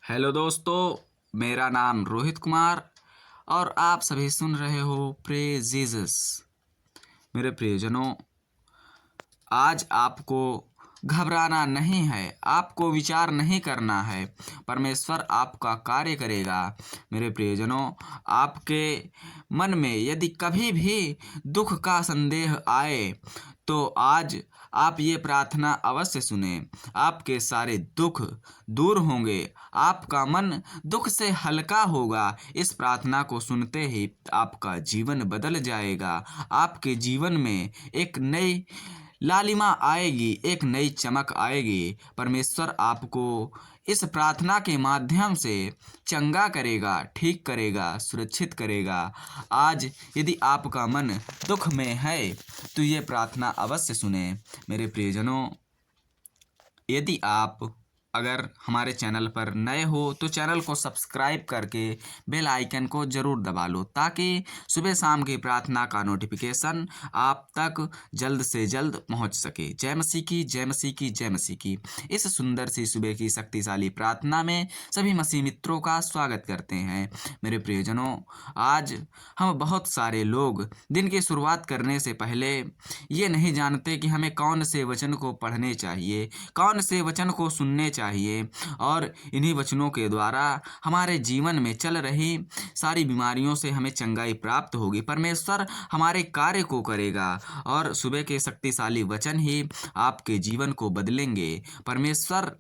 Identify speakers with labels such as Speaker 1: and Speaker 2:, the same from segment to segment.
Speaker 1: Hello दोस्तों, मेरा नाम रोहित कुमार और आप सभी सुन रहे हो प्रेज जीसस। मेरे प्रियजनों, आज आपको घबराना नहीं है, आपको विचार नहीं करना है। परमेश्वर आपका कार्य करेगा। मेरे प्रियजनों, आपके मन में यदि कभी भी दुख का संदेह आए तो आज आप ये प्रार्थना अवश्य सुने। आपके सारे दुख दूर होंगे, आपका मन दुख से हल्का होगा। इस प्रार्थना को सुनते ही आपका जीवन बदल जाएगा। आपके जीवन में एक नई लालिमा आएगी, एक नई चमक आएगी। परमेश्वर आपको इस प्रार्थना के माध्यम से चंगा करेगा, ठीक करेगा, सुरक्षित करेगा। आज यदि आपका मन दुख में है तो ये प्रार्थना अवश्य सुने। मेरे प्रियजनों, यदि आप अगर हमारे चैनल पर नए हो तो चैनल को सब्सक्राइब करके बेल आइकन को ज़रूर दबा लो, ताकि सुबह शाम की प्रार्थना का नोटिफिकेशन आप तक जल्द से जल्द पहुंच सके। जय मसीह की, जय मसीह की, जय मसीह की। इस सुंदर सी सुबह की शक्तिशाली प्रार्थना में सभी मसीह मित्रों का स्वागत करते हैं। मेरे प्रियजनों, आज हम बहुत सारे लोग दिन की शुरुआत करने से पहले ये नहीं जानते कि हमें कौन से वचन को पढ़ने चाहिए, कौन से वचन को सुनने चाहिए, और इन्हीं वचनों के द्वारा हमारे जीवन में चल रही सारी बीमारियों से हमें चंगाई प्राप्त होगी। परमेश्वर हमारे कार्य को करेगा और सुबह के शक्तिशाली वचन ही आपके जीवन को बदलेंगे। परमेश्वर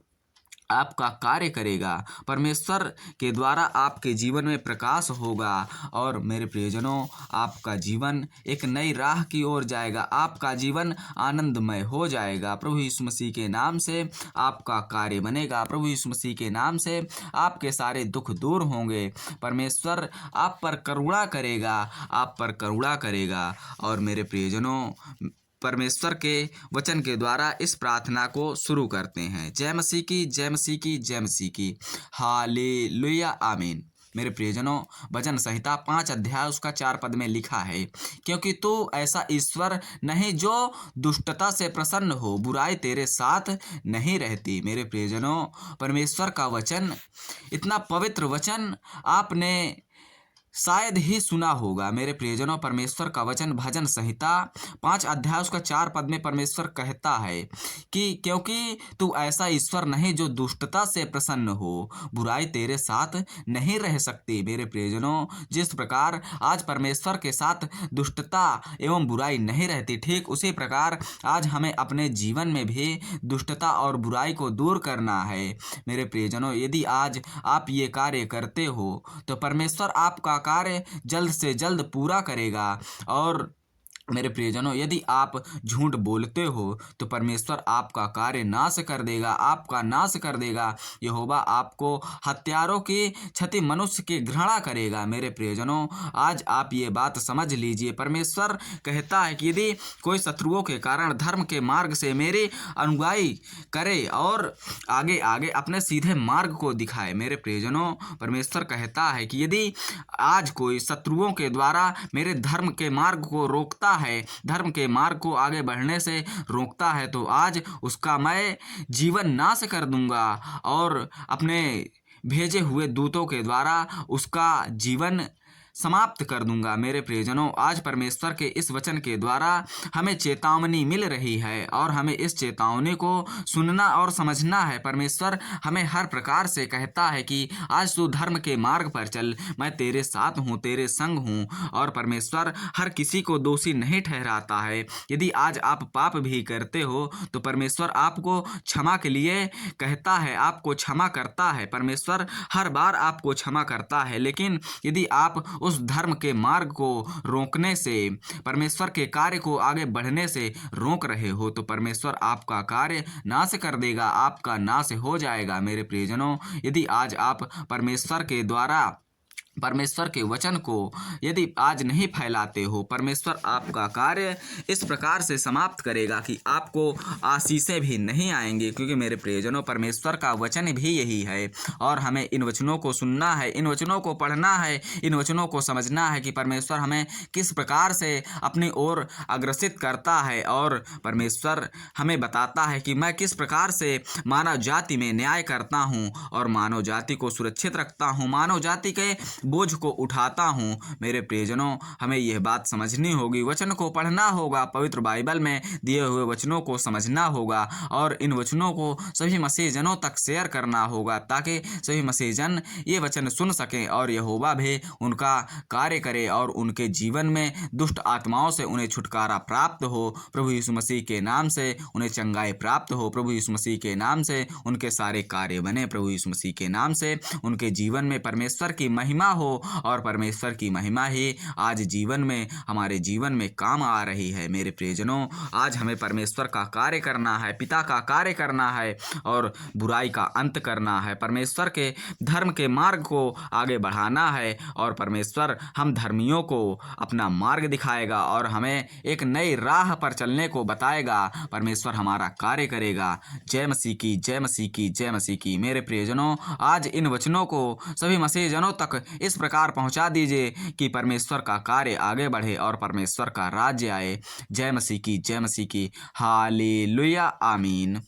Speaker 1: आपका कार्य करेगा, परमेश्वर के द्वारा आपके जीवन में प्रकाश होगा और मेरे प्रियजनों, आपका जीवन एक नई राह की ओर जाएगा, आपका जीवन आनंदमय हो जाएगा। प्रभु यीशु मसीह के नाम से आपका कार्य बनेगा, प्रभु यीशु मसीह के नाम से आपके सारे दुख दूर होंगे। परमेश्वर आप पर करुणा करेगा, आप पर करुणा करेगा। और मेरे प्रियजनों, परमेश्वर के वचन के द्वारा इस प्रार्थना को शुरू करते हैं। जय मसीह की, जय मसीह की, जय मसीह की। हालेलुया, आमीन। मेरे प्रियजनों, भजन संहिता 5 अध्याय उसका 4 पद में लिखा है, क्योंकि तू ऐसा ईश्वर नहीं जो दुष्टता से प्रसन्न हो, बुराई तेरे साथ नहीं रहती। मेरे प्रियजनों, परमेश्वर का वचन, इतना पवित्र वचन आपने शायद ही सुना होगा। मेरे प्रियजनों, परमेश्वर का वचन भजन संहिता 5 अध्याय उसका 4 पद में परमेश्वर कहता है कि क्योंकि तू ऐसा ईश्वर नहीं जो दुष्टता से प्रसन्न हो, बुराई तेरे साथ नहीं रह सकती। मेरे प्रियजनों, जिस प्रकार आज परमेश्वर के साथ दुष्टता एवं बुराई नहीं रहती, ठीक उसी प्रकार आज हमें अपने जीवन में भी दुष्टता और बुराई को दूर करना है। मेरे प्रियजनों, यदि आज आप ये कार्य करते हो तो परमेश्वर आपका कार्य जल्द से जल्द पूरा करेगा। और मेरे प्रियजनों, यदि आप झूठ बोलते हो तो परमेश्वर आपका कार्य नाश कर देगा, आपका नाश कर देगा। यहोवा आपको हत्यारों की क्षति मनुष्य की घृणा करेगा। मेरे प्रियजनों, आज आप ये बात समझ लीजिए। परमेश्वर कहता है कि यदि कोई शत्रुओं के कारण धर्म के मार्ग से मेरी अनुगाई करे और आगे आगे अपने सीधे मार्ग को दिखाए। मेरे प्रियजनों, परमेश्वर कहता है कि यदि आज कोई शत्रुओं के द्वारा मेरे धर्म के मार्ग को रोकता है, धर्म के मार्ग को आगे बढ़ने से रोकता है, तो आज उसका मैं जीवन नाश कर दूंगा और अपने भेजे हुए दूतों के द्वारा उसका जीवन समाप्त कर दूंगा। मेरे प्रियजनों, आज परमेश्वर के इस वचन के द्वारा हमें चेतावनी मिल रही है और हमें इस चेतावनी को सुनना और समझना है। परमेश्वर हमें हर प्रकार से कहता है कि आज तू धर्म के मार्ग पर चल, मैं तेरे साथ हूँ, तेरे संग हूँ। और परमेश्वर हर किसी को दोषी नहीं ठहराता है। यदि आज आप पाप भी करते हो तो परमेश्वर आपको क्षमा के लिए कहता है, आपको क्षमा करता है। परमेश्वर हर बार आपको क्षमा करता है, लेकिन यदि आप उस धर्म के मार्ग को रोकने से, परमेश्वर के कार्य को आगे बढ़ने से रोक रहे हो तो परमेश्वर आपका कार्य नाश कर देगा, आपका नाश हो जाएगा। मेरे प्रियजनों, यदि आज आप परमेश्वर के द्वारा परमेश्वर के वचन को यदि आज नहीं फैलाते हो, परमेश्वर आपका कार्य इस प्रकार से समाप्त करेगा कि आपको आशीषें भी नहीं आएंगी। क्योंकि मेरे प्रियजनों, परमेश्वर का वचन भी यही है और हमें इन वचनों को सुनना है, इन वचनों को पढ़ना है, इन वचनों को समझना है कि परमेश्वर हमें किस प्रकार से अपनी ओर अग्रसित करता है और परमेश्वर हमें बताता है कि मैं किस प्रकार से मानव जाति में न्याय करता हूँ और मानव जाति को सुरक्षित रखता हूँ, मानव जाति के बोझ को उठाता हूँ। मेरे प्रियजनों, हमें यह बात समझनी होगी, वचन को पढ़ना होगा, पवित्र बाइबल में दिए हुए वचनों को समझना होगा और इन वचनों को सभी मसीह जनों तक शेयर करना होगा ताकि सभी मसीह जन ये वचन सुन सकें और यहोवा भी उनका कार्य करे और उनके जीवन में दुष्ट आत्माओं से उन्हें छुटकारा प्राप्त हो। प्रभु यीशु मसीह के नाम से उन्हें चंगाई प्राप्त हो। प्रभु यीशु मसीह के नाम से उनके सारे कार्य बने। प्रभु यीशु मसीह के नाम से उनके जीवन में परमेश्वर की महिमा हो और परमेश्वर की महिमा ही आज जीवन में, हमारे जीवन में काम आ रही है। मेरे प्रियजनों, आज हमें परमेश्वर का कार्य करना है, पिता का कार्य करना है और बुराई का अंत करना है, परमेश्वर के धर्म के मार्ग को आगे बढ़ाना है और परमेश्वर हम धर्मियों को अपना मार्ग दिखाएगा और हमें एक नई राह पर चलने को बताएगा। परमेश्वर हमारा कार्य करेगा। जय मसीह की, जय मसीह की, जय मसीह की। मेरे प्रियजनों, आज इन वचनों को सभी मसीह जनों तक इस प्रकार पहुंचा दीजिए कि परमेश्वर का कार्य आगे बढ़े और परमेश्वर का राज्य आए। जय मसीह की, जय मसीह की। हालेलुया, आमीन।